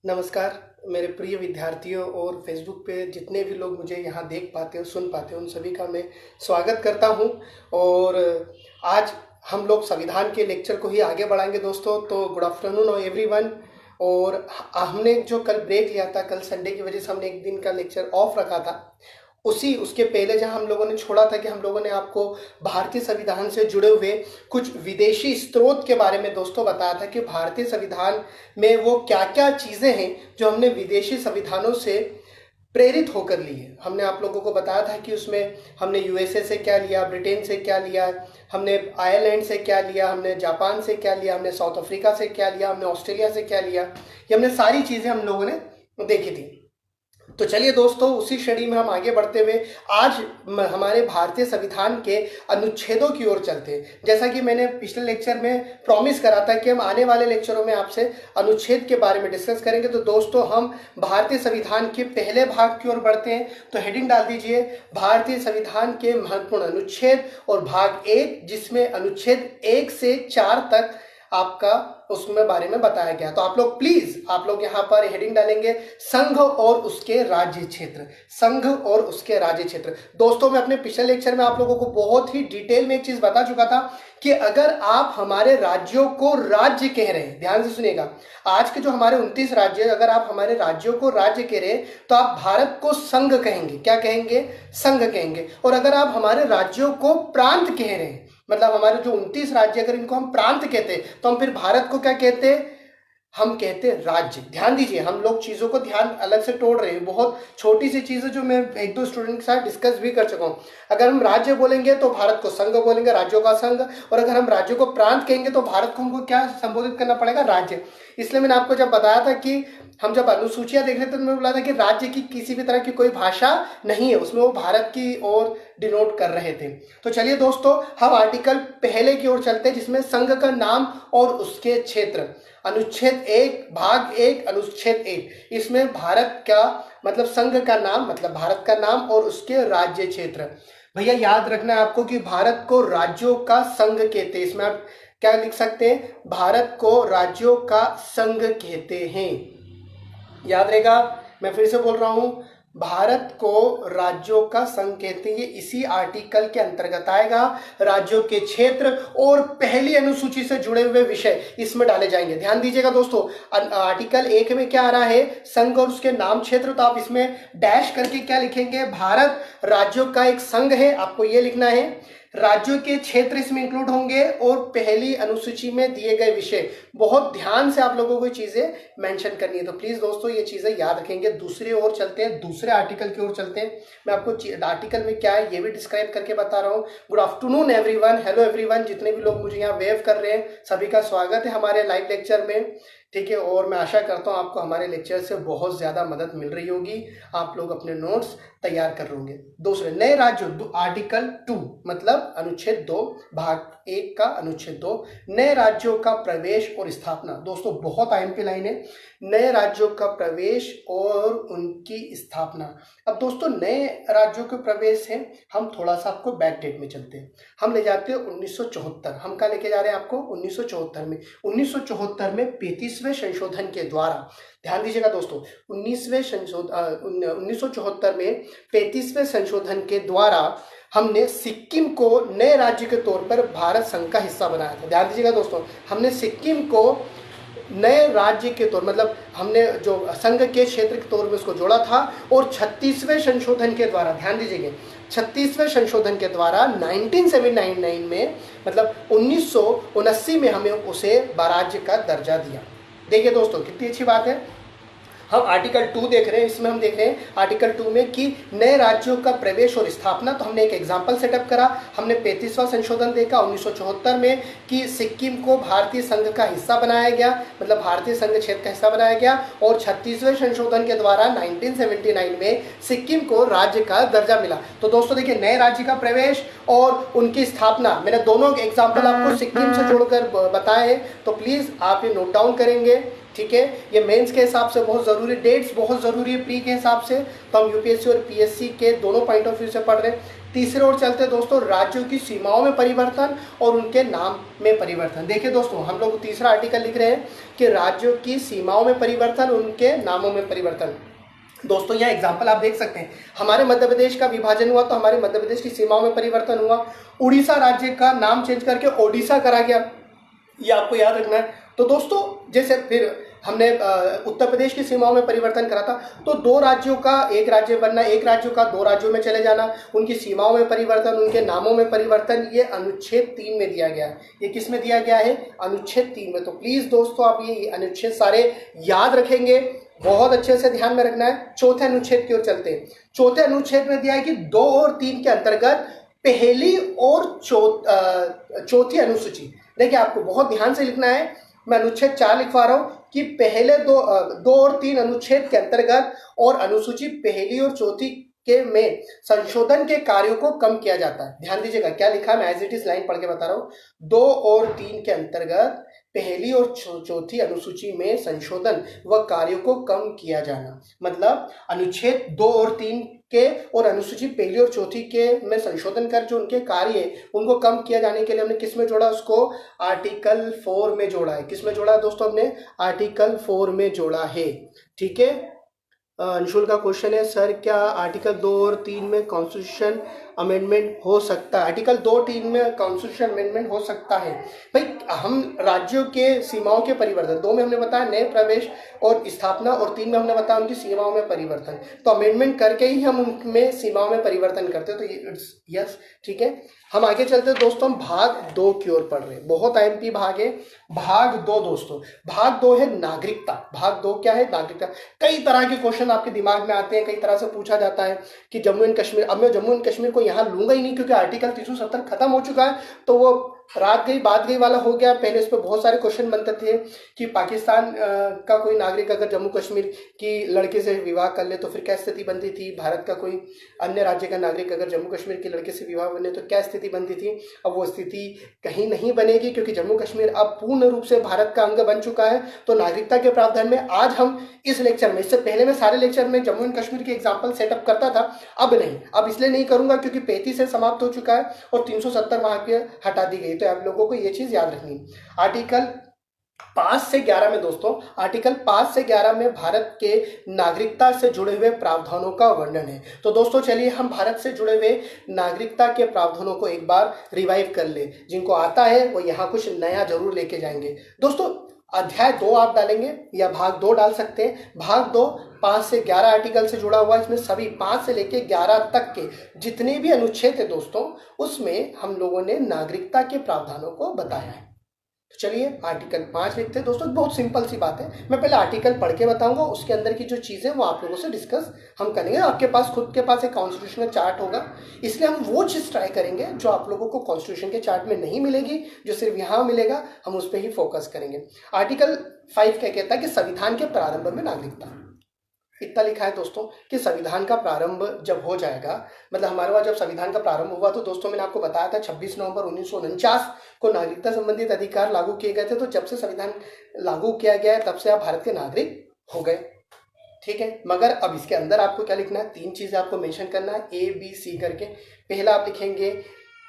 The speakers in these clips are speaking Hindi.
नमस्कार मेरे प्रिय विद्यार्थियों और फेसबुक पे जितने भी लोग मुझे यहाँ देख पाते हो सुन पाते हो उन सभी का मैं स्वागत करता हूँ। और आज हम लोग संविधान के लेक्चर को ही आगे बढ़ाएंगे दोस्तों। तो गुड आफ्टरनून एवरीवन। और हमने जो कल ब्रेक लिया था, कल संडे की वजह से हमने एक दिन का लेक्चर ऑफ रखा था। उसके पहले जहां हम लोगों ने छोड़ा था कि हम लोगों ने आपको भारतीय संविधान से जुड़े हुए कुछ विदेशी स्रोत के बारे में दोस्तों बताया था कि भारतीय संविधान में वो क्या क्या चीज़ें हैं जो हमने विदेशी संविधानों से प्रेरित होकर ली है। हमने आप लोगों को बताया था कि उसमें हमने यूएसए से क्या लिया, ब्रिटेन से क्या लिया, हमने आयरलैंड से क्या लिया, हमने जापान से क्या लिया, हमने साउथ अफ्रीका से क्या लिया, हमने ऑस्ट्रेलिया से क्या लिया। ये हमने सारी चीज़ें हम लोगों ने देखी थी। तो चलिए दोस्तों, उसी श्रेणी में हम आगे बढ़ते हुए आज हमारे भारतीय संविधान के अनुच्छेदों की ओर चलते हैं। जैसा कि मैंने पिछले लेक्चर में प्रॉमिस करा था कि हम आने वाले लेक्चरों में आपसे अनुच्छेद के बारे में डिस्कस करेंगे। तो दोस्तों, हम भारतीय संविधान के पहले भाग की ओर बढ़ते हैं। तो हेडिंग डाल दीजिए भारतीय संविधान के महत्वपूर्ण अनुच्छेद और भाग 1, जिसमें अनुच्छेद 1 से 4 तक आपका उसमें बारे में बताया गया। तो आप लोग प्लीज यहाँ पर हेडिंग डालेंगे संघ और उसके राज्य क्षेत्र। संघ और उसके राज्य क्षेत्र। दोस्तों, मैं अपने पिछले लेक्चर में आप लोगों को बहुत ही डिटेल में एक चीज बता चुका था कि अगर आप हमारे राज्यों को राज्य कह रहे हैं, ध्यान से सुनिएगा, आज के जो हमारे 29 राज्य, अगर आप हमारे राज्यों को राज्य कह रहे हैं तो आप भारत को संघ कहेंगे। क्या कहेंगे? संघ कहेंगे। और अगर आप हमारे राज्यों को प्रांत कह रहे हैं, मतलब हमारे जो 29 राज्य, अगर इनको हम प्रांत कहते तो हम फिर भारत को क्या कहते? हम कहते राज्य। ध्यान दीजिए, हम लोग चीजों को ध्यान अलग से तोड़ रहे हैं। बहुत छोटी सी चीजें जो मैं एक दो स्टूडेंट के साथ डिस्कस भी कर चुका हूं। अगर हम राज्य बोलेंगे तो भारत को संघ बोलेंगे, राज्यों का संघ। और अगर हम राज्यों को प्रांत कहेंगे तो भारत को हमको क्या संबोधित करना पड़ेगा? राज्य। इसलिए मैंने आपको जब बताया था कि हम जब अनुसूचियां देख रहे थे तो मैंने बोला था कि राज्य की किसी भी तरह की कोई भाषा नहीं है, उसमें वो भारत की ओर डिनोट कर रहे थे। तो चलिए दोस्तों, हम आर्टिकल पहले की ओर चलते हैं, जिसमें संघ का नाम और उसके क्षेत्र। अनुच्छेद 1 भाग 1 अनुच्छेद 1, इसमें भारत का मतलब संघ का नाम, मतलब भारत का नाम और उसके राज्य क्षेत्र। भैया याद रखना है आपको कि भारत को राज्यों का संघ कहते हैं। इसमें आप क्या लिख सकते हैं? भारत को राज्यों का संघ कहते हैं। याद रहेगा, मैं फिर से बोल रहा हूं, भारत को राज्यों का संघ कहते हैं। ये इसी आर्टिकल के अंतर्गत आएगा। राज्यों के क्षेत्र और पहली अनुसूची से जुड़े हुए विषय इसमें डाले जाएंगे। ध्यान दीजिएगा दोस्तों, आर्टिकल 1 में क्या आ रहा है? संघ और उसके नाम क्षेत्र। तो आप इसमें डैश करके क्या लिखेंगे? भारत राज्यों का एक संघ है, आपको ये लिखना है। राज्यों के क्षेत्र इसमें इंक्लूड होंगे और पहली अनुसूची में दिए गए विषय। बहुत ध्यान से आप लोगों को चीजें मेंशन करनी है। तो प्लीज दोस्तों, ये चीजें याद रखेंगे। दूसरी ओर चलते हैं, दूसरे आर्टिकल की ओर चलते हैं। मैं आपको आर्टिकल में क्या है ये भी डिस्क्राइब करके बता रहा हूँ। Good afternoon everyone, hello everyone, जितने भी लोग मुझे यहाँ वेव कर रहे हैं सभी का स्वागत है हमारे लाइव लेक्चर में। ठीक है, और मैं आशा करता हूँ आपको हमारे लेक्चर से बहुत ज्यादा मदद मिल रही होगी। आप लोग अपने नोट्स तैयार कर रहे होंगे। दूसरे नए राज्य, आर्टिकल 2 मतलब अनुच्छेद 2 भाग 1 का अनुच्छेद 2, नए राज्यों का प्रवेश और स्थापना। दोस्तों बहुत आईएमपी लाइन है, नए राज्यों का प्रवेश और उनकी स्थापना। अब दोस्तों, नए राज्यों के प्रवेश है, हम थोड़ा सा आपको बैक डेट में चलते हैं। हम ले जाते हैं 1974। हम क्या लेके जा रहे हैं आपको? 1974 में। 1974 में 35वें संशोधन के द्वारा, ध्यान दीजिएगा दोस्तों, 1974 में 35वें संशोधन के द्वारा हमने सिक्किम को नए राज्य के तौर पर भारत संघ का हिस्सा बनाया था। ध्यान दीजिएगा दोस्तों, हमने सिक्किम को नए राज्य के तौर, मतलब हमने जो संघ के क्षेत्र के तौर में उसको जोड़ा था। और 36वें संशोधन के द्वारा, ध्यान दीजिएगा, 36वें संशोधन के द्वारा 1979 में, मतलब 1979 में हमें उसे राज्य का दर्जा दिया। देखिए दोस्तों, कितनी अच्छी बात है। हम आर्टिकल 2 देख रहे हैं, इसमें हम देख रहे हैं आर्टिकल 2 में कि नए राज्यों का प्रवेश और स्थापना। तो हमने एक एग्जाम्पल सेटअप करा। हमने 35वां संशोधन देखा 1974 में कि सिक्किम को भारतीय संघ का हिस्सा बनाया गया, मतलब भारतीय संघ क्षेत्र का हिस्सा बनाया गया। और 36वें संशोधन के द्वारा 1979 में सिक्किम को राज्य का दर्जा मिला। तो दोस्तों देखिए, नए राज्य का प्रवेश और उनकी स्थापना, मैंने दोनों एग्जाम्पल आपको सिक्किम से जोड़कर बताए हैं। तो प्लीज आप ये नोट डाउन करेंगे। ठीक है, ये मेंस के हिसाब से बहुत जरूरी, डेट्स बहुत जरूरी है प्री के हिसाब से। तो हम यूपीएससी और पीएससी के दोनों पॉइंट ऑफ व्यू से पढ़ रहे हैं। तीसरे ओर चलते हैं दोस्तों, राज्यों की सीमाओं में परिवर्तन और उनके नाम में परिवर्तन। देखिए दोस्तों, हम लोग तीसरा आर्टिकल लिख रहे हैं कि राज्यों की सीमाओं में परिवर्तन, उनके नामों में परिवर्तन। दोस्तों यहाँ एग्जाम्पल आप देख सकते हैं, हमारे मध्य प्रदेश का विभाजन हुआ तो हमारे मध्य प्रदेश की सीमाओं में परिवर्तन हुआ। उड़ीसा राज्य का नाम चेंज करके ओडिशा करा गया, ये आपको याद रखना है। तो दोस्तों जैसे फिर हमने उत्तर प्रदेश की सीमाओं में परिवर्तन करा था, तो दो राज्यों का एक राज्य बनना, एक राज्यों का दो राज्यों में चले जाना, उनकी सीमाओं में परिवर्तन, उनके नामों में परिवर्तन, ये अनुच्छेद 3 में दिया गया है। ये किस में दिया गया है? अनुच्छेद 3 में। तो प्लीज दोस्तों आप ये अनुच्छेद सारे याद रखेंगे, बहुत अच्छे से ध्यान में रखना है। चौथे अनुच्छेद की ओर चलते हैं। चौथे अनुच्छेद में दिया है कि 2 और 3 के अंतर्गत पहली और चौथी अनुसूची। देखिए आपको बहुत ध्यान से लिखना है, मैं अनुच्छेद 4 लिखवा रहा हूं कि पहले दो और 3 अनुच्छेद के अंतर्गत और अनुसूची पहली और चौथी के में संशोधन के कार्यों को कम किया जाता है। ध्यान दीजिएगा क्या लिखा है, मैं एज इट इज लाइन पढ़ के बता रहा हूं। 2 और 3 के अंतर्गत पहली और चौथी अनुसूची में संशोधन व कार्यों को कम किया जाना, मतलब अनुच्छेद 2 और 3 के और अनुसूची पहली और चौथी के में संशोधन कर जो उनके कार्य है उनको कम किया जाने के लिए हमने किस में जोड़ा? उसको आर्टिकल 4 में जोड़ा है। किस में जोड़ा है दोस्तों? हमने आर्टिकल 4 में जोड़ा है। ठीक है। अंशुल का क्वेश्चन है, सर क्या आर्टिकल 2 और 3 में कॉन्स्टिट्यूशन अमेंडमेंट हो सकता है? आर्टिकल 2 और 3 में कॉन्स्टिट्यूशन अमेंडमेंट हो सकता है भाई। हम राज्यों के सीमाओं के परिवर्तन, 2 में हमने बताया नए प्रवेश और स्थापना, और 3 में हमने बताया उनकी सीमाओं में परिवर्तन। तो अमेंडमेंट करके ही हम उनमें सीमाओं में परिवर्तन करते हैं। तो यस, ठीक है। हम आगे चलते हैं दोस्तों, हम भाग 2 की ओर पढ़ रहे हैं। बहुत आईएमपी भाग है। भाग 2 दोस्तों, भाग 2 है नागरिकता। भाग 2 क्या है? नागरिकता। कई तरह के क्वेश्चन आपके दिमाग में आते हैं, कई तरह से पूछा जाता है कि जम्मू एंड कश्मीर। अब मैं जम्मू एंड कश्मीर को यहाँ लूंगा ही नहीं क्योंकि आर्टिकल 370 खत्म हो चुका है, तो वो रात गई बात गई वाला हो गया। पहले इस पर बहुत सारे क्वेश्चन बनते थे कि पाकिस्तान का कोई नागरिक अगर जम्मू कश्मीर की लड़के से विवाह कर ले तो फिर क्या स्थिति बनती थी, भारत का कोई अन्य राज्य का नागरिक अगर जम्मू कश्मीर के लड़के से विवाह बने तो क्या स्थिति बनती थी। अब वो स्थिति कहीं नहीं बनेगी क्योंकि जम्मू कश्मीर अब पूर्ण रूप से भारत का अंग बन चुका है। तो नागरिकता के प्रावधान में आज हम इस लेक्चर में, इससे पहले मैं सारे लेक्चर में जम्मू एंड कश्मीर के एग्जाम्पल सेटअप करता था, अब नहीं, अब इसलिए नहीं करूंगा क्योंकि 35 से समाप्त हो चुका है और 370 वहां पे हटा दी गई। तो आप लोगों को ये चीज याद रखनी है। आर्टिकल 5 से 11 में दोस्तों, आर्टिकल 5 से 11 में भारत के नागरिकता से जुड़े हुए प्रावधानों का वर्णन है। तो दोस्तों चलिए हम भारत से जुड़े हुए नागरिकता के प्रावधानों को एक बार रिवाइव कर ले। जिनको आता है वो यहाँ कुछ नया जरूर लेके जाएंगे। दोस्तों अध्याय 2 आप डालेंगे या भाग 2 डाल सकते हैं। भाग 2 5 से 11 आर्टिकल से जुड़ा हुआ है। इसमें सभी 5 से लेके 11 तक के जितने भी अनुच्छेद है दोस्तों, उसमें हम लोगों ने नागरिकता के प्रावधानों को बताया है। तो चलिए आर्टिकल 5 लिखते हैं दोस्तों। बहुत सिंपल सी बात है, मैं पहले आर्टिकल पढ़ के बताऊंगा, उसके अंदर की जो चीजें वो आप लोगों से डिस्कस हम करेंगे। आपके पास खुद के पास एक कॉन्स्टिट्यूशनल चार्ट होगा, इसलिए हम वो चीज ट्राई करेंगे जो आप लोगों को कॉन्स्टिट्यूशन के चार्ट में नहीं मिलेगी, जो सिर्फ यहाँ मिलेगा, हम उस पर ही फोकस करेंगे। आर्टिकल 5 क्या कहता है कि संविधान के प्रारंभ में नागरिकता। इतना लिखा है दोस्तों कि संविधान का प्रारंभ जब हो जाएगा, मतलब हमारे वहां जब संविधान का प्रारंभ हुआ तो दोस्तों मैंने आपको बताया था 26 नवंबर 1949 को नागरिकता संबंधित अधिकार लागू किए गए थे। तो जब से संविधान लागू किया गया है तब से आप भारत के नागरिक हो गए। ठीक है, मगर अब इसके अंदर आपको क्या लिखना है? 3 चीजें आपको मेंशन करना है, ABC करके। पहला आप लिखेंगे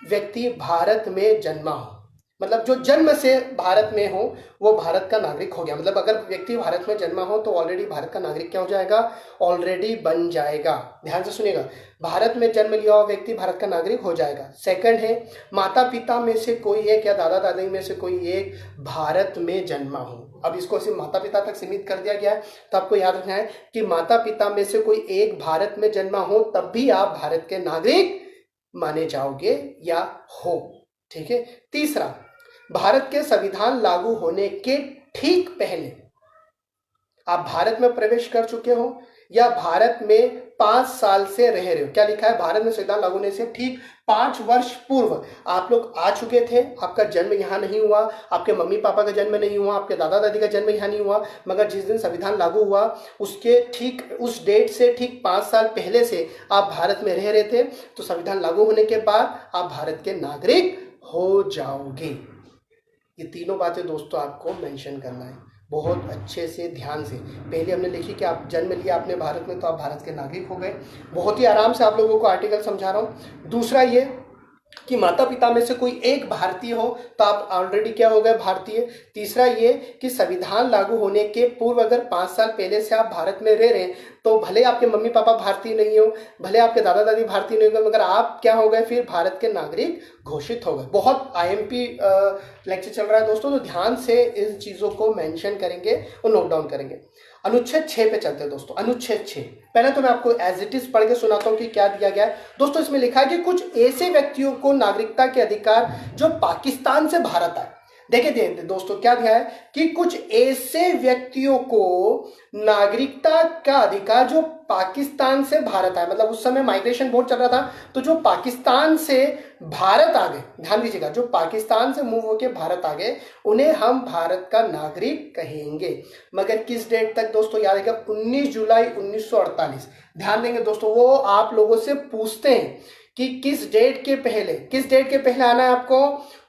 व्यक्ति भारत में जन्मा हो, मतलब जो जन्म से भारत में हो वो भारत का नागरिक हो गया। मतलब अगर व्यक्ति भारत में जन्मा हो तो ऑलरेडी भारत का नागरिक क्या हो जाएगा? ऑलरेडी बन जाएगा। ध्यान से सुनिएगा, भारत में जन्म लिया हुआ व्यक्ति भारत का नागरिक हो जाएगा। सेकंड है माता पिता में से कोई एक या दादा दादी में से कोई एक भारत में जन्मा हो। अब इसको सिर्फ माता पिता तक सीमित कर दिया गया है, तो आपको याद रखना है कि माता पिता में से कोई एक भारत में जन्मा हो तब भी आप भारत के नागरिक माने जाओगे या हो। ठीक है। तीसरा, भारत के संविधान लागू होने के ठीक पहले आप भारत में प्रवेश कर चुके हो या भारत में 5 साल से रह रहे हो। क्या लिखा है? भारत में संविधान लागू होने से ठीक 5 वर्ष पूर्व आप लोग आ चुके थे, आपका जन्म यहाँ नहीं हुआ, आपके मम्मी पापा का जन्म नहीं हुआ, आपके दादा दादी का जन्म यहाँ नहीं हुआ, मगर जिस दिन संविधान लागू हुआ उसके ठीक उस डेट से ठीक 5 साल पहले से आप भारत में रह रहे थे। तो संविधान लागू होने के बाद आप भारत के नागरिक हो जाओगे। ये तीनों बातें दोस्तों आपको मेंशन करना है। बहुत अच्छे से ध्यान से। पहले हमने लिखी कि आप जन्म लिया आपने भारत में तो आप भारत के नागरिक हो गए। बहुत ही आराम से आप लोगों को आर्टिकल समझा रहा हूँ। दूसरा ये कि माता पिता में से कोई एक भारतीय हो तो आप ऑलरेडी क्या हो गए, भारतीय। तीसरा ये कि संविधान लागू होने के पूर्व अगर 5 साल पहले से आप भारत में रह रहे हैं तो भले आपके मम्मी पापा भारतीय नहीं हो, भले आपके दादा दादी भारतीय नहीं हो, मगर आप क्या हो गए, फिर भारत के नागरिक घोषित हो गए। बहुत आईएमपी लेक्चर चल रहा है दोस्तों, तो ध्यान से इन चीज़ों को मेंशन करेंगे और नोट डाउन करेंगे। अनुच्छेद 6 पे चलते हैं दोस्तों। अनुच्छेद 6 पहले तो मैं आपको एज इट इज पढ़ के सुनाता हूं कि क्या दिया गया है दोस्तों। इसमें लिखा है कि कुछ ऐसे व्यक्तियों को नागरिकता के अधिकार जो पाकिस्तान से भारत आए। देखिए दोस्तों क्या दिया है कि कुछ ऐसे व्यक्तियों को नागरिकता का अधिकार जो पाकिस्तान से भारत आए, मतलब उस समय माइग्रेशन बहुत चल रहा था, तो जो पाकिस्तान से भारत आ गए, ध्यान दीजिएगा, जो पाकिस्तान से मूव होकर भारत आ गए उन्हें हम भारत का नागरिक कहेंगे। मगर किस डेट तक दोस्तों, याद रखिएगा 19 जुलाई 1948। ध्यान देंगे दोस्तों, वो आप लोगों से पूछते हैं कि किस डेट के पहले आना है आपको।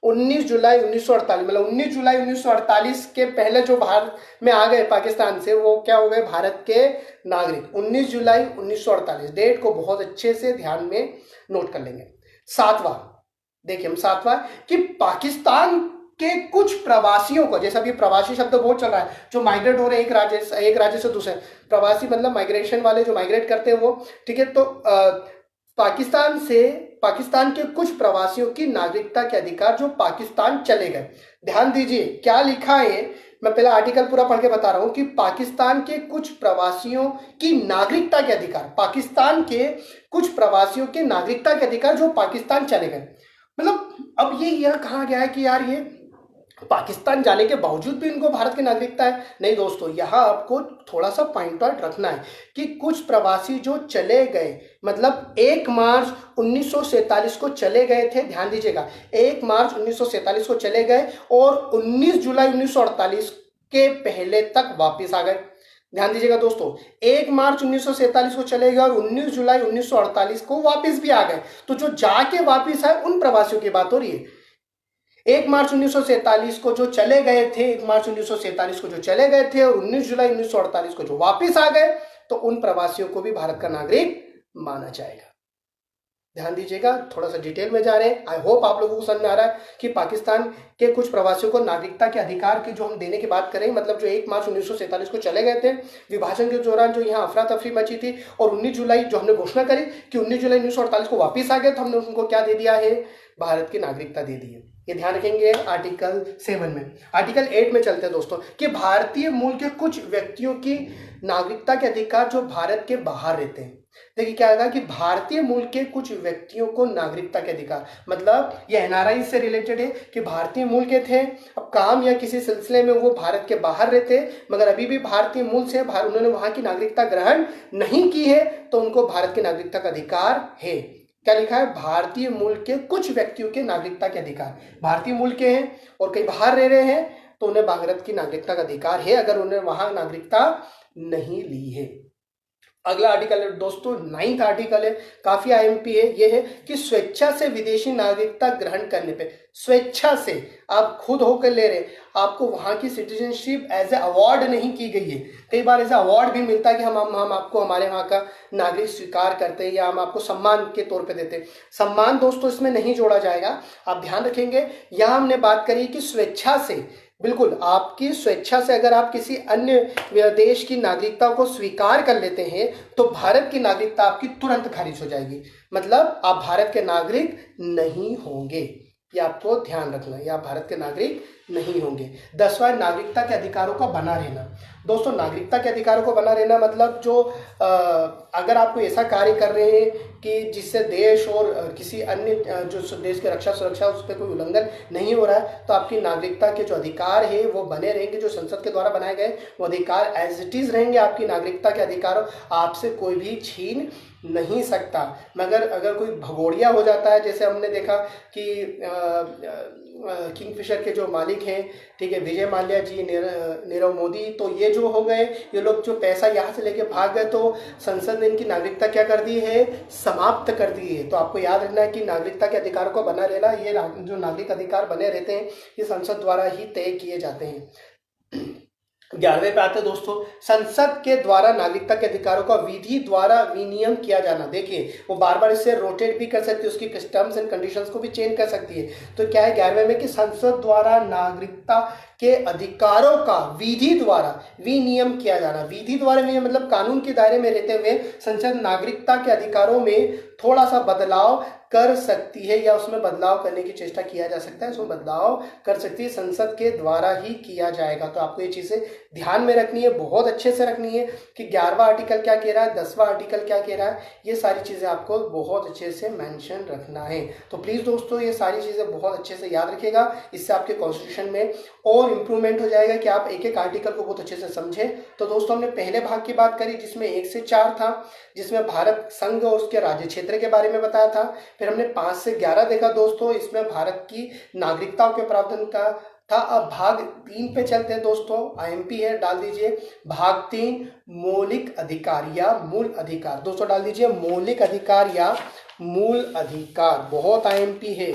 19 जुलाई 1948, मतलब 19 जुलाई 1948 के पहले जो भारत में आ गए पाकिस्तान से वो क्या हो गए, भारत के नागरिक। 19 जुलाई 1948 डेट को बहुत अच्छे से ध्यान में नोट कर लेंगे। सातवां देखिए, हम सातवां कि पाकिस्तान के कुछ प्रवासियों को, जैसा भी प्रवासी शब्द बहुत चल रहा है, जो माइग्रेट हो रहे हैं एक राज्य से दूसरे, प्रवासी मतलब माइग्रेशन वाले जो माइग्रेट करते हैं वो, ठीक है। तो पाकिस्तान के कुछ प्रवासियों की नागरिकता के अधिकार जो पाकिस्तान चले गए। ध्यान दीजिए क्या लिखा है, मैं पहले आर्टिकल पूरा पढ़ के बता रहा हूं कि पाकिस्तान के कुछ प्रवासियों की नागरिकता के अधिकार, पाकिस्तान के कुछ प्रवासियों के नागरिकता के अधिकार जो पाकिस्तान चले गए। मतलब अब ये यह कहा गया है कि यार ये पाकिस्तान जाने के बावजूद भी इनको भारत की नागरिकता है। नहीं दोस्तों, यहाँ आपको थोड़ा सा पॉइंट आउट रखना है कि कुछ प्रवासी जो चले गए, मतलब 1 मार्च 1947 को चले गए थे, ध्यान दीजिएगा 1 मार्च 1947 को चले गए और 19 जुलाई 1948 के पहले तक वापस आ गए। ध्यान दीजिएगा दोस्तों, 1 मार्च 1947 को चले गए और 19 जुलाई 1948 को वापस भी आ गए। तो जो जाके वापस आए उन प्रवासियों की बात हो रही है। 1 मार्च 1947 को जो चले गए थे, 1 मार्च 1947 को जो चले गए थे और 19 जुलाई 1948 को जो वापस आ गए, तो उन प्रवासियों को भी भारत का नागरिक माना जाएगा। ध्यान दीजिएगा, थोड़ा सा डिटेल में जा रहे हैं। आई होप आप लोगों को समझ में आ रहा है कि पाकिस्तान के कुछ प्रवासियों को नागरिकता के अधिकार की जो हम देने की बात करें, मतलब जो 1 मार्च 1947 को चले गए थे, विभाजन के दौरान जो यहाँ अफरा तफरी मची थी, और 19 जुलाई जो हमने घोषणा करी कि 19 जुलाई 1948 को वापस आ गए, तो हमने उनको क्या दे दिया है, भारत की नागरिकता दे दी है। ये ध्यान रखेंगे आर्टिकल 7 में। आर्टिकल 8 में चलते हैं दोस्तों कि भारतीय मूल के कुछ व्यक्तियों की नागरिकता के अधिकार जो भारत के बाहर रहते हैं। देखिए क्या होगा कि भारतीय मूल के कुछ व्यक्तियों को नागरिकता के अधिकार, मतलब ये एनआरआई से रिलेटेड है कि भारतीय मूल के थे, अब काम या किसी सिलसिले में वो भारत के बाहर रहते मगर अभी भी भारतीय मूल से उन्होंने वहां की नागरिकता ग्रहण नहीं की है, तो उनको भारत की नागरिकता का अधिकार है। क्या लिखा है, भारतीय मूल के कुछ व्यक्तियों के नागरिकता के अधिकार, भारतीय मूल के हैं और कहीं बाहर रह रहे हैं तो उन्हें भारत की नागरिकता का अधिकार है अगर उन्हें वहां नागरिकता नहीं ली है। अगला आर्टिकल है दोस्तों, 9th आर्टिकल है, काफी आईएमपी है। यह है कि स्वेच्छा से विदेशी नागरिकता ग्रहण करने पे, स्वेच्छा से आप खुद होकर ले रहे, आपको वहां की सिटीजनशिप एज ए अवार्ड नहीं की गई है। कई बार ऐसा अवार्ड भी मिलता है कि हम आपको हमारे वहां का नागरिक स्वीकार करते हैं या हम आपको सम्मान के तौर पे देते हैं। सम्मान दोस्तों इसमें नहीं जोड़ा जाएगा, आप ध्यान रखेंगे। यहां हमने बात करी कि स्वेच्छा से, बिल्कुल आपकी स्वेच्छा से अगर आप किसी अन्य देश की नागरिकता को स्वीकार कर लेते हैं तो भारत की नागरिकता आपकी तुरंत खारिज हो जाएगी, मतलब आप भारत के नागरिक नहीं होंगे। ये आपको ध्यान रखना है, आप भारत के नागरिक नहीं होंगे। 10वां, नागरिकता के अधिकारों का बना रहना। दोस्तों नागरिकता के अधिकारों को बना रहना मतलब जो अगर आप कोई ऐसा कार्य कर रहे हैं कि जिससे देश और किसी अन्य जो देश की रक्षा सुरक्षा उस पर कोई उल्लंघन नहीं हो रहा है, तो आपकी नागरिकता के जो अधिकार है वो बने रहेंगे। जो संसद के द्वारा बनाए गए वो अधिकार एज इट इज रहेंगे। आपकी नागरिकता के अधिकार आपसे कोई भी छीन नहीं सकता। मगर अगर कोई भगोड़िया हो जाता है, जैसे हमने देखा कि किंगफिशर के जो मालिक हैं, ठीक है, विजय माल्या जी, नीरव मोदी, तो ये जो हो गए, ये लोग जो पैसा यहाँ से लेके भाग गए तो संसद ने इनकी नागरिकता क्या कर दी है, समाप्त कर दी है। तो आपको याद रखना है कि नागरिकता के अधिकार को बना रहना, ये जो नागरिक अधिकार बने रहते हैं ये संसद द्वारा ही तय किए जाते हैं। 11वें पे आते हैं दोस्तों, संसद के द्वारा नागरिकता के अधिकारों का विधि द्वारा विनियम किया जाना। देखिए वो बार बार इसे रोटेट भी कर सकती है, उसकी टर्म्स एंड कंडीशंस को भी चेंज कर सकती है। तो क्या है 11वें में कि संसद द्वारा नागरिकता के अधिकारों का विधि द्वारा विनियम किया जाना। विधि द्वारा विनियम मतलब कानून के दायरे में रहते हुए संसद नागरिकता के अधिकारों में थोड़ा सा बदलाव कर सकती है या उसमें बदलाव करने की चेष्टा किया जा सकता है, उसमें बदलाव कर सकती है, संसद के द्वारा ही किया जाएगा। तो आपको ये चीज़ें ध्यान में रखनी है, बहुत अच्छे से रखनी है कि 11वां आर्टिकल क्या कह रहा है, 10वां आर्टिकल क्या कह रहा है, ये सारी चीज़ें आपको बहुत अच्छे से मेंशन रखना है। तो प्लीज़ दोस्तों ये सारी चीज़ें बहुत अच्छे से याद रखिएगा, इससे आपके कॉन्स्टिट्यूशन में और इम्प्रूवमेंट हो जाएगा कि आप एक एक आर्टिकल को बहुत अच्छे से समझें। तो दोस्तों हमने पहले भाग की बात करी जिसमें 1 से 4 था, जिसमें भारत संघ और उसके राज्य क्षेत्र के बारे में बताया था। फिर हमने 5 से 11 देखा दोस्तों, इसमें भारत की नागरिकताओं के प्रावधान का था। अब भाग 3 पे चलते हैं दोस्तों, आईएमपी है, डाल दीजिए भाग 3 मौलिक अधिकार या मूल अधिकार। दोस्तों डाल दीजिए मौलिक अधिकार या मूल अधिकार, बहुत आईएमपी है,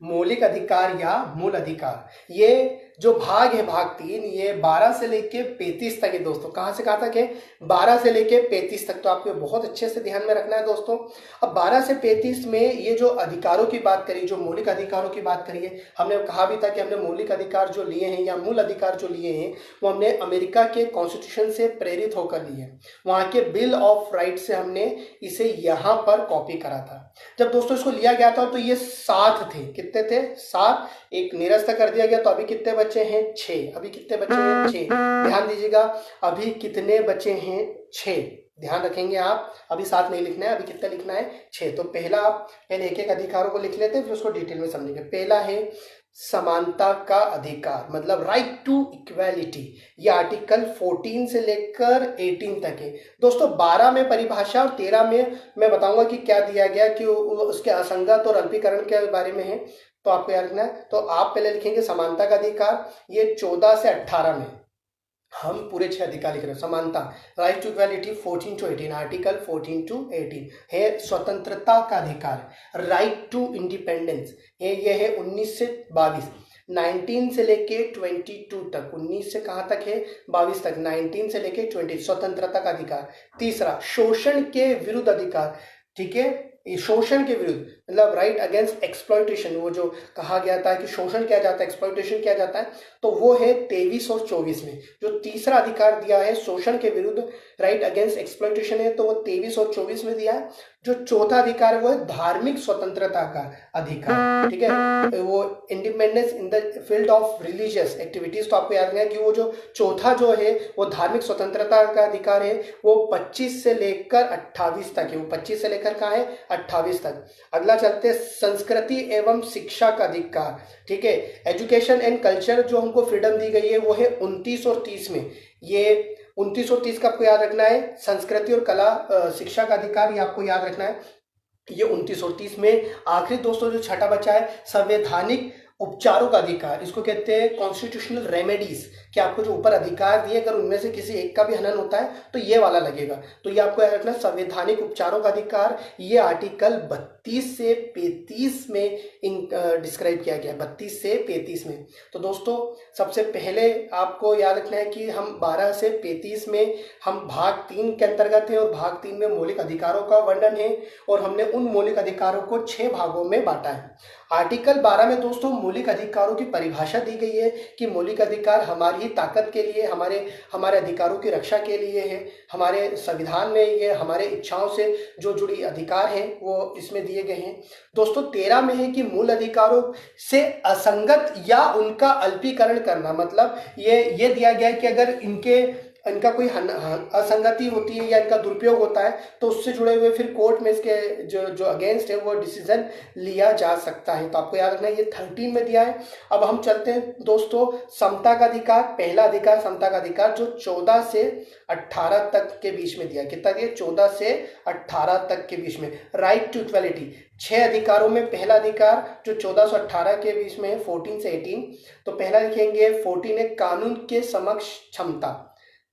मौलिक अधिकार या मूल अधिकार। ये जो भाग है भाग 3, ये 12 से लेके 35 तक है दोस्तों। कहाँ से कहाँ तक है? 12 से लेके 35 तक। तो आपको बहुत अच्छे से ध्यान में रखना है दोस्तों। अब 12 से 35 में ये जो अधिकारों की बात करी, जो मौलिक अधिकारों की बात करिए, हमने कहा भी था कि हमने मौलिक अधिकार जो लिए हैं या मूल अधिकार जो लिए हैं वो हमने अमेरिका के कॉन्स्टिट्यूशन से प्रेरित होकर लिए, वहाँ के बिल ऑफ राइट से हमने इसे यहाँ पर कॉपी करा था। जब दोस्तों इसको लिया गया था तो ये 7 थे, कितने थे? 7, एक निरस्त कर दिया गया तो अभी कितने बचे हैं? 6। अभी कितने बचे हैं? 6। ध्यान दीजिएगा, अभी कितने बचे हैं? 6। ध्यान रखेंगे आप, अभी 7 नहीं लिखना है, अभी कितना लिखना है? 6। तो पहला आप पहले एक एक अधिकारों को लिख लेते हैं, फिर उसको डिटेल में समझेंगे। पहला है समानता का अधिकार, मतलब राइट टू इक्वालिटी। ये आर्टिकल 14 से लेकर 18 तक है दोस्तों। 12 में परिभाषा और 13 में मैं बताऊंगा कि क्या दिया गया, कि उसके असंगत और अल्पीकरण के बारे में है, तो आपको याद रखना है। तो आप पहले लिखेंगे समानता का अधिकार, ये 14 से 18 में हम पूरे 6 अधिकार लिख रहे हैं। समानता, right to equality 14 to 18, article 14 to 18 है। स्वतंत्रता का अधिकार, राइट टू इंडिपेंडेंस है, ये है 19 से 22। 19 से लेके 22 तक, 19 से कहाँ तक है? 22 तक, 19 से लेके 20, स्वतंत्रता का अधिकार। तीसरा शोषण के विरुद्ध अधिकार, ठीक है, शोषण के विरुद्ध मतलब राइट अगेंस्ट एक्सप्लॉइटेशन, वो जो कहा गया था कि शोषण किया जाता है, एक्सप्लॉइटेशन किया जाता है, तो वो है 23 और 24 में। जो तीसरा अधिकार दिया है शोषण के विरुद्ध, राइट अगेंस्ट एक्सप्लॉइटेशन है, तो वो 23 और 24 में दिया है। जो चौथा अधिकार है वो है धार्मिक स्वतंत्रता का अधिकार, ठीक है, वो independence in the field of religious activities. तो आपको याद रखना है कि वो जो चौथा जो है वो धार्मिक स्वतंत्रता का अधिकार है, वो 25 से लेकर 28 तक है। वो 25 से लेकर कहाँ है? 28 तक। अगला चलते संस्कृति एवं शिक्षा का अधिकार, ठीक है, एजुकेशन एंड कल्चर जो हमको फ्रीडम दी गई है वो है 29 और 30 में। ये 29 और 30 का आपको याद रखना है। संस्कृति और कला शिक्षा का अधिकार, ये आपको याद रखना है, ये 29 और 30 में। आखिरी दोस्तों जो छठा बचा है संवैधानिक उपचारों का अधिकार, इसको कहते हैं कॉन्स्टिट्यूशनल रेमेडीज, कि आपको जो ऊपर अधिकार दिए अगर उनमें से किसी एक का भी हनन होता है तो ये वाला लगेगा। तो ये आपको याद रखना, संवैधानिक उपचारों का अधिकार, ये आर्टिकल 32 से 35 में डिस्क्राइब किया गया है, 32 से 35 में। तो दोस्तों सबसे पहले आपको याद रखना है कि हम 12 से 35 में हम भाग 3 के अंतर्गत हैं, और भाग 3 में मौलिक अधिकारों का वर्णन है, और हमने उन मौलिक अधिकारों को 6 भागों में बांटा है। आर्टिकल 12 में दोस्तों मौलिक अधिकारों की परिभाषा दी गई है कि मौलिक अधिकार हमारी ही ताकत के लिए, हमारे अधिकारों की रक्षा के लिए है। हमारे संविधान में ये हमारे इच्छाओं से जो जुड़ी अधिकार है वो इसमें दिए गए हैं। दोस्तों 13 में है कि मूल अधिकारों से असंगत या उनका अल्पीकरण करना, मतलब ये दिया गया है कि अगर इनका कोई असंगति होती है या इनका दुरुपयोग होता है तो उससे जुड़े हुए फिर कोर्ट में इसके जो अगेंस्ट है वो डिसीजन लिया जा सकता है। तो आपको याद रखना है ये 13 में दिया है। अब हम चलते हैं दोस्तों समता का अधिकार। पहला अधिकार समता का अधिकार जो 14 से 18 तक के बीच में दिया। कितना दिया? 14 से 18 तक के बीच में। राइट टू इक्वालिटी 6 अधिकारों में पहला अधिकार जो 14 से 18 के बीच में है 14 से 18। तो पहला लिखेंगे 14 है कानून के समक्ष क्षमता,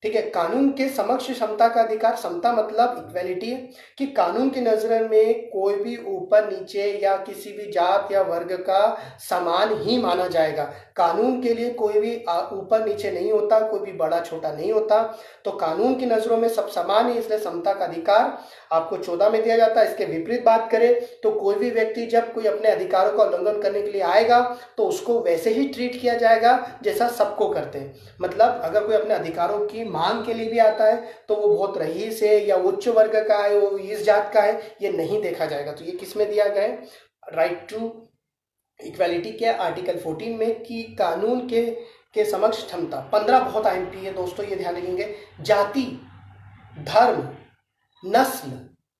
ठीक है। कानून के समक्ष समता का अधिकार, समता मतलब इक्वेलिटी है, कि कानून की नजर में कोई भी ऊपर नीचे या किसी भी जात या वर्ग का समान ही माना जाएगा। कानून के लिए कोई भी ऊपर नीचे नहीं होता, कोई भी बड़ा छोटा नहीं होता, तो कानून की नजरों में सब समान है, इसलिए समता का अधिकार आपको 14 में दिया जाता है। इसके विपरीत बात करें तो कोई भी व्यक्ति जब कोई अपने अधिकारों का उल्लंघन करने के लिए आएगा तो उसको वैसे ही ट्रीट किया जाएगा जैसा सबको करते हैं। मतलब अगर कोई अपने अधिकारों की मांग के लिए भी आता है तो वो बहुत रईस है या उच्च वर्ग का है, वो इस जात का है, ये नहीं देखा जाएगा। तो ये किस में दिया गया है? राइट टू इक्वालिटी के आर्टिकल 14 में, कि कानून के समक्ष क्षमता। 15 बहुत आईएमपी है दोस्तों, ये ध्यान रखेंगे। जाति, धर्म, नस्ल,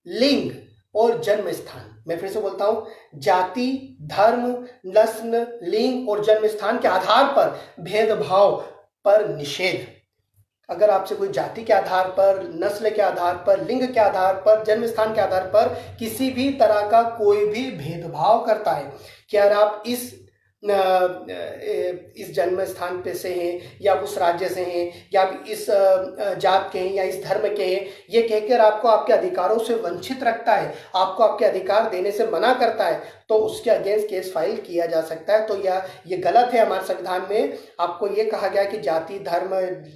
लिंग और जन्म स्थान। मैं फिर से बोलता हूं, जाति, धर्म, नस्ल, लिंग और जन्म स्थान के आधार पर भेदभाव पर निषेध। अगर आपसे कोई जाति के आधार पर, नस्ल के आधार पर, लिंग के आधार पर, जन्म स्थान के आधार पर किसी भी तरह का कोई भी भेदभाव करता है कि अगर आप इस जन्म स्थान पे से हैं या उस राज्य से हैं या आप इस जात के हैं या इस धर्म के हैं, ये कहकर आपको आपके अधिकारों से वंचित रखता है, आपको आपके अधिकार देने से मना करता है, तो उसके अगेंस्ट केस फाइल किया जा सकता है। तो ये गलत है। हमारे संविधान में आपको ये कहा गया कि जाति, धर्म,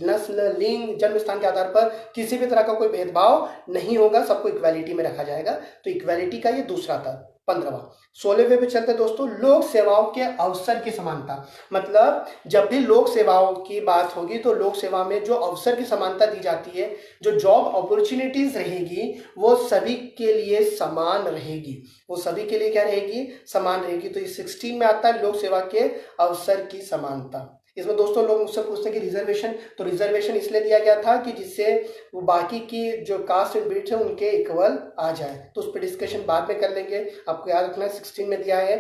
नस्ल, लिंग, जन्म स्थान के आधार पर किसी भी तरह का कोई भेदभाव नहीं होगा, सबको इक्वालिटी में रखा जाएगा। तो इक्वालिटी का ये दूसरा था। 15वां। 16वें पे चलते दोस्तों, लोक सेवाओं के अवसर की समानता। मतलब जब भी लोक सेवाओं की बात होगी तो लोक सेवा में जो अवसर की समानता दी जाती है, जो जॉब अपॉर्चुनिटीज रहेगी, वो सभी के लिए समान रहेगी। वो सभी के लिए क्या रहेगी? समान रहेगी। तो ये 16 में आता है लोक सेवा के अवसर की समानता। इसमें दोस्तों लोग मुझसे पूछते हैं कि रिजर्वेशन, तो रिजर्वेशन इसलिए दिया गया था कि जिससे वो बाकी की जो कास्ट एंड ब्रीड्स है उनके इक्वल आ जाए। तो उस पर डिस्कशन बाद में कर लेंगे। आपको याद रखना है 16 में दिया है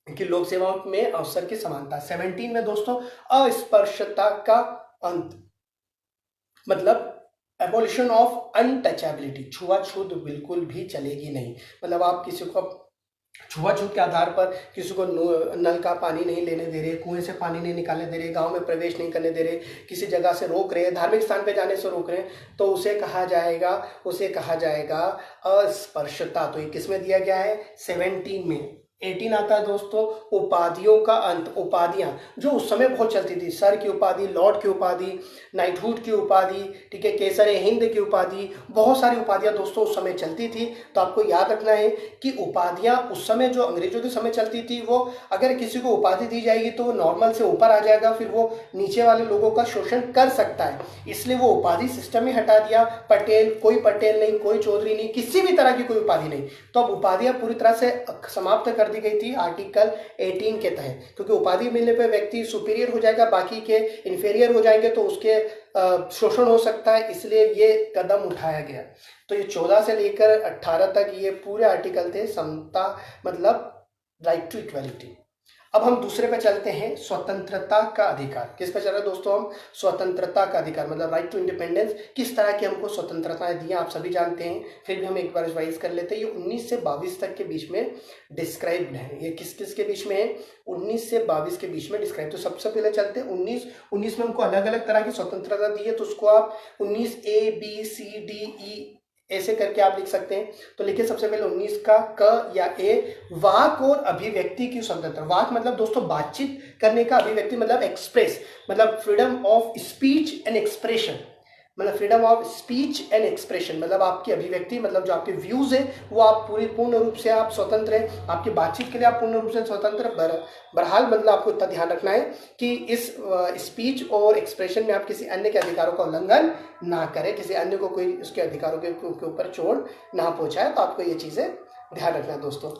कि लोक सेवाओं में अवसर की समानता। 17 में दोस्तों अस्पृश्यता का अंत, मतलब एबोलिशन ऑफ अनटचेबिलिटी। छुआछूत बिल्कुल भी चलेगी नहीं। मतलब आप किसी को छुआछूत के आधार पर किसी को नल का पानी नहीं लेने दे रहे, कुएं से पानी नहीं निकालने दे रहे, गांव में प्रवेश नहीं करने दे रहे, किसी जगह से रोक रहे, धार्मिक स्थान पे जाने से रोक रहे, तो उसे कहा जाएगा अस्पृश्यता। तो ये किसमें दिया गया है? 17 में। 18 आता है दोस्तों उपाधियों का अंत। उपाधियां जो उस समय बहुत चलती थी, सर की उपाधि, लॉर्ड की उपाधि, नाइटहुड की उपाधि, ठीक है, केसर हिंद की उपाधि, बहुत सारी उपाधियां दोस्तों उस समय चलती थी। तो आपको याद रखना है कि उपाधियां उस समय जो अंग्रेजों के समय चलती थी, वो अगर किसी को उपाधि दी जाएगी तो वो नॉर्मल से ऊपर आ जाएगा, फिर वो नीचे वाले लोगों का शोषण कर सकता है, इसलिए वो उपाधि सिस्टम ही हटा दिया। पटेल, कोई पटेल नहीं, कोई चौधरी नहीं, किसी भी तरह की कोई उपाधि नहीं। तो अब उपाधियां पूरी तरह से समाप्त कर दी गई थी आर्टिकल 18 के तहत, क्योंकि उपाधि मिलने पर व्यक्ति सुपीरियर हो जाएगा, बाकी के इंफीरियर हो जाएंगे तो उसके शोषण हो सकता है, इसलिए ये कदम उठाया गया। तो ये 14 से लेकर 18 तक ये पूरे आर्टिकल थे समता, मतलब राइट टू इक्वालिटी। अब हम दूसरे पे चलते हैं, स्वतंत्रता का अधिकार। किस पे चल रहे हैं दोस्तों हम? स्वतंत्रता का अधिकार, मतलब राइट टू इंडिपेंडेंस। किस तरह की हमको स्वतंत्रताएं दी आप सभी जानते हैं, फिर भी हम एक बार रिवाइज कर लेते हैं। ये 19 से 22 तक के बीच में डिस्क्राइब्ड है। ये किस किस के बीच में है? 19 से 22 के बीच में डिस्क्राइब। तो सबसे पहले चलते हैं 19 में हमको अलग अलग तरह की स्वतंत्रता दी है, तो उसको आप 19 ABCDE ऐसे करके आप लिख सकते हैं। तो लिखिए सबसे पहले 19 का क या ए, वाक और अभिव्यक्ति की स्वतंत्रता। वाक मतलब दोस्तों बातचीत करने का, अभिव्यक्ति मतलब एक्सप्रेस, मतलब freedom of speech and expression, मतलब freedom of speech and expression, मतलब आपकी अभिव्यक्ति, मतलब जो आपके व्यूज है वो आप पूर्ण रूप से आप स्वतंत्र हैं, आपकी बातचीत के लिए आप पूर्ण रूप से स्वतंत्र। बहरहाल मतलब आपको इतना ध्यान रखना है कि इस स्पीच और एक्सप्रेशन में आप किसी अन्य के अधिकारों का उल्लंघन ना करें, किसी अन्य को कोई उसके अधिकारों के ऊपर चोट ना पहुंचाए। तो आपको ये चीजें ध्यान रखना है दोस्तों।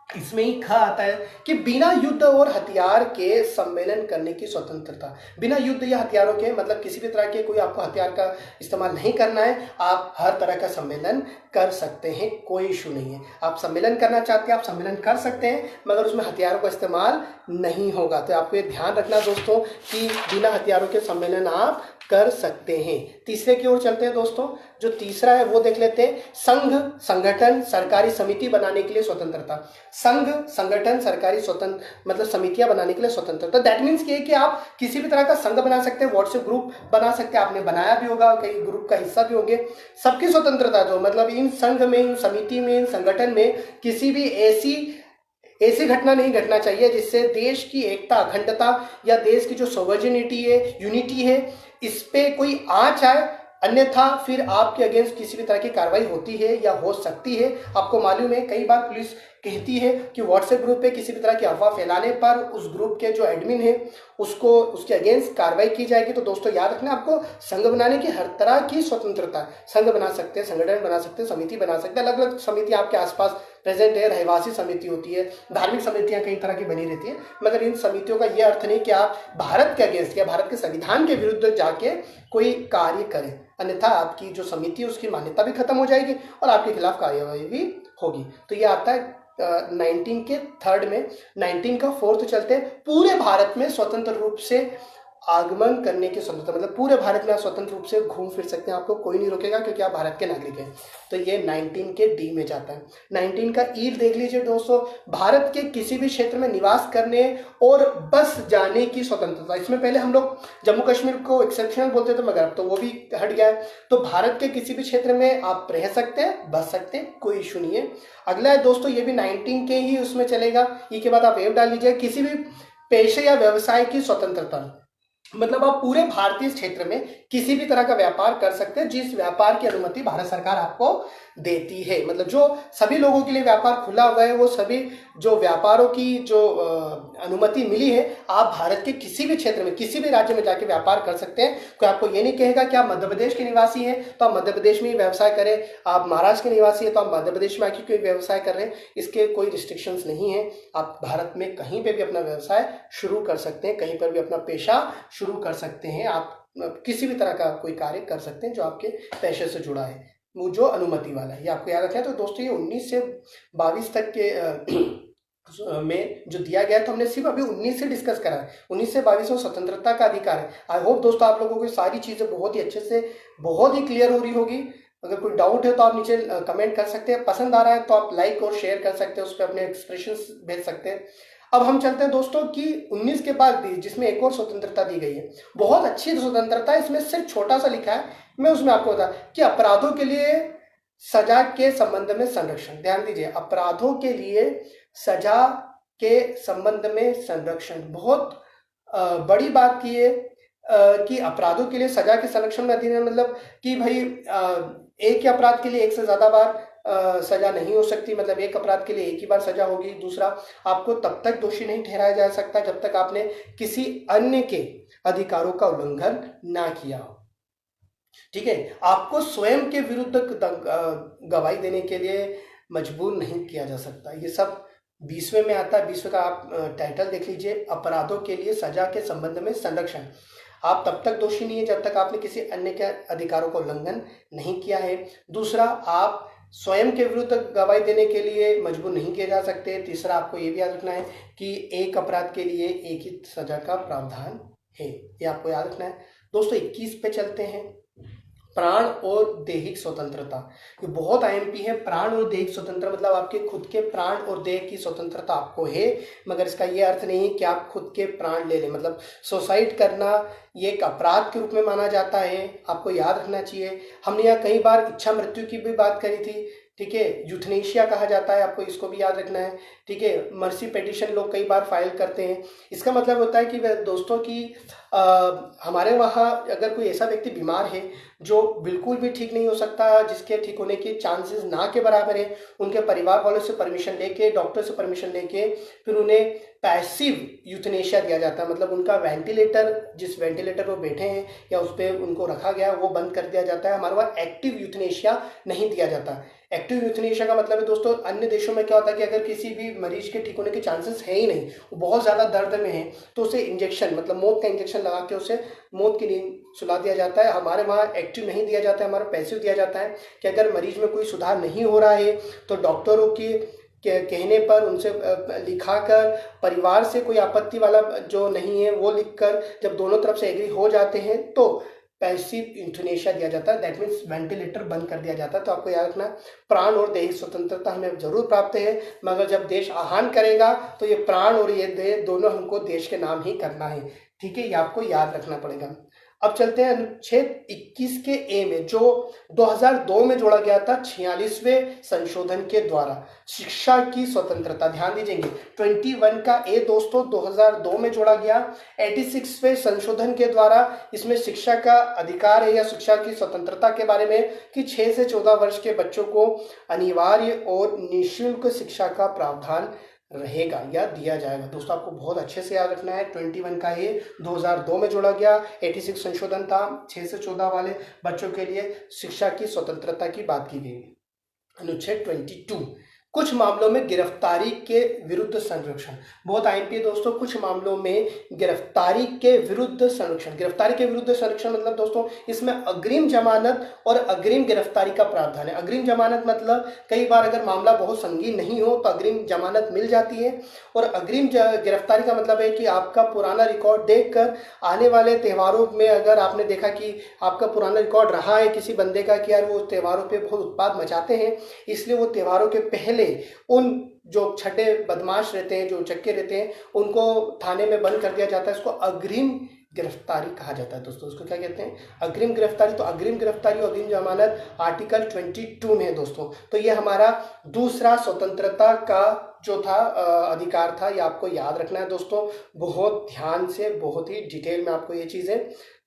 इसमें ही ख आता है कि बिना युद्ध और हथियार के सम्मेलन करने की स्वतंत्रता। बिना युद्ध या हथियारों के, मतलब किसी भी तरह के कोई आपको हथियार का इस्तेमाल नहीं करना है, आप हर तरह का सम्मेलन कर सकते हैं, कोई इशू नहीं है। आप सम्मेलन करना चाहते हैं, आप सम्मेलन कर सकते हैं, मगर उसमें हथियारों का इस्तेमाल नहीं होगा। तो आपको ये ध्यान रखना दोस्तों कि बिना हथियारों के सम्मेलन आप कर सकते हैं। तीसरे की ओर चलते हैं दोस्तों। जो तीसरा है वो देख लेते हैं, संघ, संगठन, सरकारी समिति बनाने के लिए स्वतंत्रता। संघ, संगठन, सरकारी स्वतंत्र मतलब समितियां बनाने के लिए स्वतंत्रता। दैट मीन्स ये कि आप किसी भी तरह का संघ बना सकते हैं, व्हाट्सएप ग्रुप बना सकते हैं, आपने बनाया भी होगा, कई ग्रुप का हिस्सा भी होंगे। सबकी स्वतंत्रता जो मतलब इन संघ में, इन समिति में, इन संगठन में किसी भी ऐसी घटना नहीं घटना चाहिए जिससे देश की एकता, अखंडता या देश की जो सोवर्जिनिटी है, यूनिटी है, इस पे कोई आंच आए, अन्यथा फिर आपके अगेंस्ट किसी भी तरह की कार्रवाई होती है या हो सकती है। आपको मालूम है कई बार पुलिस कहती है कि व्हाट्सएप ग्रुप पे किसी भी तरह की अफवाह फैलाने पर उस ग्रुप के जो एडमिन है उसको उसके अगेंस्ट कार्रवाई की जाएगी। तो दोस्तों याद रखना, आपको संघ बनाने की हर तरह की स्वतंत्रता है। संघ बना सकते हैं, संगठन बना सकते हैं, समिति बना सकते हैं, अलग अलग समिति आपके आसपास प्रेजेंट है, रहवासी समिति होती है, धार्मिक समितियां कई तरह की बनी रहती है, मगर इन समितियों का यह अर्थ नहीं कि आप भारत के अगेंस्ट या भारत के संविधान के विरुद्ध जाके कोई कार्य करें, अन्यथा आपकी जो समिति है उसकी मान्यता भी खत्म हो जाएगी और आपके खिलाफ कार्यवाही भी होगी। तो ये आता है 19 के थर्ड में। 19 का फोर्थ चलते हैं, पूरे भारत में स्वतंत्र रूप से आगमन करने की स्वतंत्रता, मतलब पूरे भारत में आप स्वतंत्र रूप से घूम फिर सकते हैं, आपको कोई नहीं रोकेगा क्योंकि आप भारत के नागरिक हैं। तो ये 19 के डी में जाता है। 19 का ई देख लीजिए दोस्तों, भारत के किसी भी क्षेत्र में निवास करने और बस जाने की स्वतंत्रता। इसमें पहले हम लोग जम्मू कश्मीर को एक्सेप्शनल बोलते थे, मगर अब तो वो भी हट गया है। तो भारत के किसी भी क्षेत्र में आप रह सकते हैं, बस सकते हैं, कोई इशू नहीं है। अगला है दोस्तों, ये भी 19 के ही उसमें चलेगा। ई के बाद आप एव डाल लीजिए, किसी भी पेशे या व्यवसाय की स्वतंत्रता, मतलब आप पूरे भारतीय क्षेत्र में किसी भी तरह का व्यापार कर सकते हैं जिस व्यापार की अनुमति भारत सरकार आपको देती है। मतलब जो सभी लोगों के लिए व्यापार खुला हुआ है, वो सभी जो व्यापारों की जो अनुमति मिली है, आप भारत के किसी भी क्षेत्र में, किसी भी राज्य में जाके व्यापार कर सकते हैं। कोई आपको ये नहीं कहेगा कि आप मध्य प्रदेश के निवासी हैं तो आप मध्य प्रदेश में ही व्यवसाय करें, आप महाराष्ट्र के निवासी हैं तो आप मध्य प्रदेश में आके कोई व्यवसाय कर रहे हैं, इसके कोई रिस्ट्रिक्शंस नहीं है। आप भारत में कहीं पर भी अपना व्यवसाय शुरू कर सकते हैं, कहीं पर भी अपना पेशा शुरू कर सकते हैं, आप किसी भी तरह का कोई कार्य कर सकते हैं जो आपके पेशे से जुड़ा है, वो जो अनुमति वाला है, ये आपको याद रखना है। तो दोस्तों ये 19 से 22 तक के में जो दिया गया है, तो हमने सिर्फ अभी 19 से डिस्कस करा है। 19 से 22 में स्वतंत्रता का अधिकार है। आई होप दोस्तों आप लोगों को सारी चीज़ें बहुत ही अच्छे से, बहुत ही क्लियर हो रही होगी। अगर कोई डाउट है तो आप नीचे कमेंट कर सकते हैं, पसंद आ रहा है तो आप लाइक और शेयर कर सकते हैं, उस पर अपने एक्सप्रेशंस भेज सकते हैं। अब हम चलते हैं दोस्तों कि 19 के बाद भी जिसमें एक और स्वतंत्रता दी गई है, बहुत अच्छी स्वतंत्रता है। इसमें सिर्फ छोटा सा लिखा है, मैं उसमें आपको बता कि अपराधों के लिए सजा के संबंध में संरक्षण। ध्यान दीजिए, अपराधों के लिए सजा के संबंध में संरक्षण, बहुत बड़ी बात की है कि अपराधों के लिए सजा के संरक्षण में अधीन है। मतलब कि भाई एक ही अपराध के लिए एक से ज्यादा बार सजा नहीं हो सकती, मतलब एक अपराध के लिए एक ही बार सजा होगी। दूसरा, आपको तब तक दोषी नहीं ठहराया जा सकता जब तक आपने किसी अन्य के अधिकारों का उल्लंघन ना किया हो। ठीक है, आपको स्वयं के विरुद्ध गवाही देने के लिए मजबूर नहीं किया जा सकता। ये सब 20वें में आता है। 20वें का आप टाइटल देख लीजिए, अपराधों के लिए सजा के संबंध में संरक्षण। आप तब तक दोषी नहीं है जब तक आपने किसी अन्य के अधिकारों का उल्लंघन नहीं किया है। दूसरा, आप स्वयं के विरुद्ध गवाही देने के लिए मजबूर नहीं किए जा सकते। तीसरा, आपको ये भी याद रखना है कि एक अपराध के लिए एक ही सजा का प्रावधान है, ये आपको याद रखना है। दोस्तों 21 पे चलते हैं, प्राण और दैहिक स्वतंत्रता। ये बहुत आईएमपी है। प्राण और दैहिक स्वतंत्रता मतलब आपके खुद के प्राण और देह की स्वतंत्रता आपको है, मगर इसका ये अर्थ नहीं कि आप खुद के प्राण ले लें। मतलब सुसाइड करना ये एक अपराध के रूप में माना जाता है, आपको याद रखना चाहिए। हमने यहाँ कई बार इच्छा मृत्यु की भी बात करी थी, ठीक है, यूथनेशिया कहा जाता है, आपको इसको भी याद रखना है। ठीक है, मर्सी पिटीशन लोग कई बार फाइल करते हैं। इसका मतलब होता है कि वह दोस्तों की हमारे वहाँ अगर कोई ऐसा व्यक्ति बीमार है जो बिल्कुल भी ठीक नहीं हो सकता, जिसके ठीक होने के चांसेस ना के बराबर है, उनके परिवार वालों से परमिशन लेके, डॉक्टर से परमिशन लेके फिर उन्हें पैसिव यूथनेशिया दिया जाता है। मतलब उनका वेंटिलेटर, जिस वेंटिलेटर पर बैठे हैं या उस पर उनको रखा गया है, वो बंद कर दिया जाता है। हमारे वहाँ एक्टिव यूथनेशिया नहीं दिया जाता। एक्टिव यूथनेशिया का मतलब है दोस्तों, अन्य देशों में क्या होता है कि अगर किसी भी मरीज के ठीक होने के चांसेस है ही नहीं, वो बहुत ज़्यादा दर्द में है, तो उसे इंजेक्शन, मतलब मौत का इंजेक्शन लगा के उसे मौत की नींद सुला दिया जाता है। हमारे वहाँ एक्टिव नहीं दिया जाता है, हमारा पैसिव दिया जाता है कि अगर मरीज में कोई सुधार नहीं हो रहा है तो डॉक्टरों की कहने पर उनसे लिखाकर, परिवार से कोई आपत्ति वाला जो नहीं है वो लिखकर, जब दोनों तरफ से एग्री हो जाते हैं तो पैसिव इंथुनेशिया दिया जाता है, दैट मीन्स वेंटिलेटर बंद कर दिया जाता है। तो आपको याद रखना, प्राण और देह स्वतंत्रता हमें जरूर प्राप्त है, मगर जब देश आह्वान करेगा तो ये प्राण और ये देह दोनों हमको देश के नाम ही करना है, ठीक है, ये आपको याद रखना पड़ेगा। अब चलते हैं अनुच्छेद 21 के ए में, जो 2002 में जोड़ा गया था 46वें संशोधन के द्वारा, शिक्षा की स्वतंत्रता। ध्यान दीजिएंगे, 21 का ए दोस्तों 2002 में जोड़ा गया 86वें संशोधन के द्वारा। इसमें शिक्षा का अधिकार है या शिक्षा की स्वतंत्रता के बारे में कि 6 से 14 वर्ष के बच्चों को अनिवार्य और निःशुल्क शिक्षा का प्रावधान रहेगा या दिया जाएगा। दोस्तों आपको बहुत अच्छे से याद रखना है, 21 का ये 2002 में जोड़ा गया, 86 संशोधन था, 6 से 14 वाले बच्चों के लिए शिक्षा की स्वतंत्रता की बात की गई। अनुच्छेद 22, कुछ मामलों में गिरफ्तारी के विरुद्ध संरक्षण। बहुत आईएमपी दोस्तों, कुछ मामलों में गिरफ्तारी के विरुद्ध संरक्षण। गिरफ्तारी के विरुद्ध संरक्षण मतलब दोस्तों इसमें अग्रिम जमानत और अग्रिम गिरफ्तारी का प्रावधान है। अग्रिम जमानत मतलब कई बार अगर मामला बहुत संगीन नहीं हो तो अग्रिम जमानत मिल जाती है, और अग्रिम गिरफ्तारी का मतलब है कि आपका पुराना रिकॉर्ड देखकर आने वाले त्योहारों में अगर आपने देखा कि आपका पुराना रिकॉर्ड रहा है किसी बंदे का कि यार वो त्योहारों पे बहुत उत्पात मचाते हैं, इसलिए वो त्योहारों के पहले उन जो छठे बदमाश रहते हैं, जो चक्के रहते हैं, उनको थाने में बंद कर दिया जाता है। इसको अग्रिम गिरफ्तारी कहा जाता है दोस्तों। उसको क्या कहते हैं? अग्रिम गिरफ्तारी। तो अग्रिम गिरफ्तारी और अग्रिम जमानत आर्टिकल 22 में है दोस्तों। तो ये हमारा दूसरा स्वतंत्रता का जो था अधिकार था, ये आपको याद रखना है दोस्तों। बहुत ध्यान से, बहुत ही डिटेल में आपको ये चीजें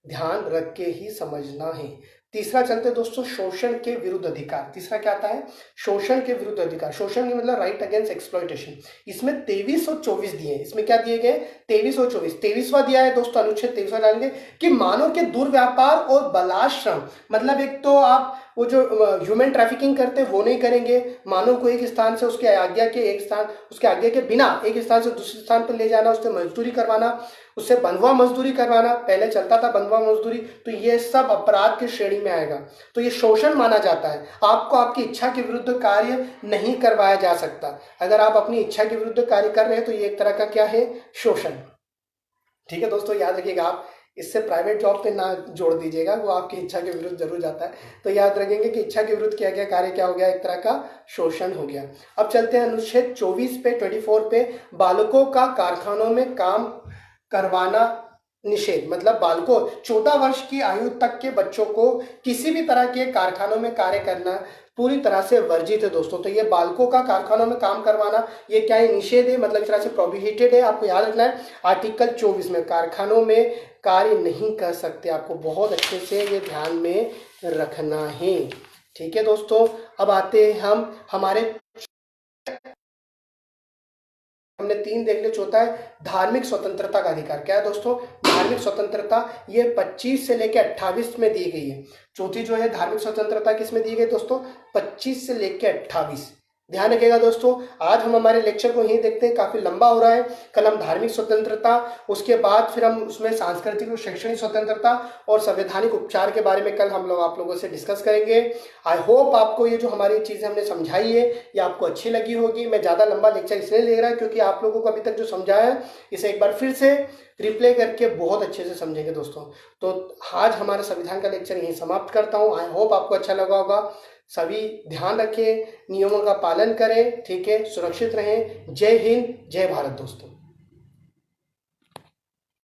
ध्यान रख के ही समझना है। तीसरा चलते दोस्तों, शोषण के विरुद्ध अधिकार। तीसरा क्या आता है? शोषण के विरुद्ध अधिकार। शोषण मतलब राइट अगेंस्ट एक्सप्लॉयटेशन। इसमें 23 और 24 दिए हैं। इसमें क्या दिए गए? 23 और 24। 23वां दिया है दोस्तों, अनुच्छेद 23वां डालेंगे कि मानव के दुर्व्यापार और बलाश्रम, मतलब एक तो आप वो जो ह्यूमन ट्रैफिकिंग करते हैं वो नहीं करेंगे। मानव को एक स्थान से उसके आज्ञा के बिना एक स्थान से दूसरे स्थान पर ले जाना, उससे मजदूरी करवाना, उससे बंधुआ मजदूरी करवाना, पहले चलता था बंधुआ मजदूरी, तो ये सब अपराध की श्रेणी में आएगा। तो ये शोषण माना जाता है। आपको आपकी इच्छा के विरुद्ध कार्य नहीं करवाया जा सकता। अगर आप अपनी इच्छा के विरुद्ध कार्य कर रहे हैं तो ये एक तरह का क्या है? शोषण। ठीक है दोस्तों, याद रखिएगा, आप इससे प्राइवेट जॉब पे ना जोड़ दीजिएगा, वो आपकी इच्छा के विरुद्ध जरूर जाता है। तो याद रखेंगे कि इच्छा के विरुद्ध किया गया कार्य क्या हो गया? एक तरह का शोषण हो गया। अब चलते हैं अनुच्छेद 24 पे, बालकों का कारखानों में काम करवाना निषेध। मतलब बालकों 14 वर्ष की आयु तक के बच्चों को किसी भी तरह के कारखानों में कार्य करना पूरी तरह से वर्जित है दोस्तों। तो ये बालकों का कारखानों में काम करवाना, ये क्या है? निषेध है, मतलब इस तरह से प्रोहिबिटेड है। आपको याद रखना है आर्टिकल 24 में कारखानों में कार्य नहीं कर सकते। आपको बहुत अच्छे से ये ध्यान में रखना है। ठीक है दोस्तों, अब आते हैं हम हमारे, हमने 3 देख लिया। चौथा है धार्मिक स्वतंत्रता का अधिकार। क्या है दोस्तों? धार्मिक स्वतंत्रता ये 25 से लेकर 28 में दी गई है। चौथी जो है धार्मिक स्वतंत्रता किसमें दी गई दोस्तों? 25 से लेकर 28। ध्यान रखिएगा दोस्तों। आज हम हमारे लेक्चर को यहीं देखते हैं, काफी लंबा हो रहा है। कल हम धार्मिक स्वतंत्रता, उसके बाद फिर हम उसमें सांस्कृतिक और शैक्षणिक स्वतंत्रता और संवैधानिक उपचार के बारे में कल हम लोग आप लोगों से डिस्कस करेंगे। आई होप आपको ये जो हमारी चीजें हमने समझाई है ये आपको अच्छी लगी होगी। मैं ज्यादा लंबा लेक्चर इसलिए ले रहा है क्योंकि आप लोगों को अभी तक जो समझाया है इसे एक बार फिर से रिप्ले करके बहुत अच्छे से समझेंगे दोस्तों। तो आज हमारा संविधान का लेक्चर यहीं समाप्त करता हूँ। आई होप आपको अच्छा लगा होगा। सभी ध्यान रखें, नियमों का पालन करें, ठीक है, सुरक्षित रहें। जय हिंद, जय भारत दोस्तों।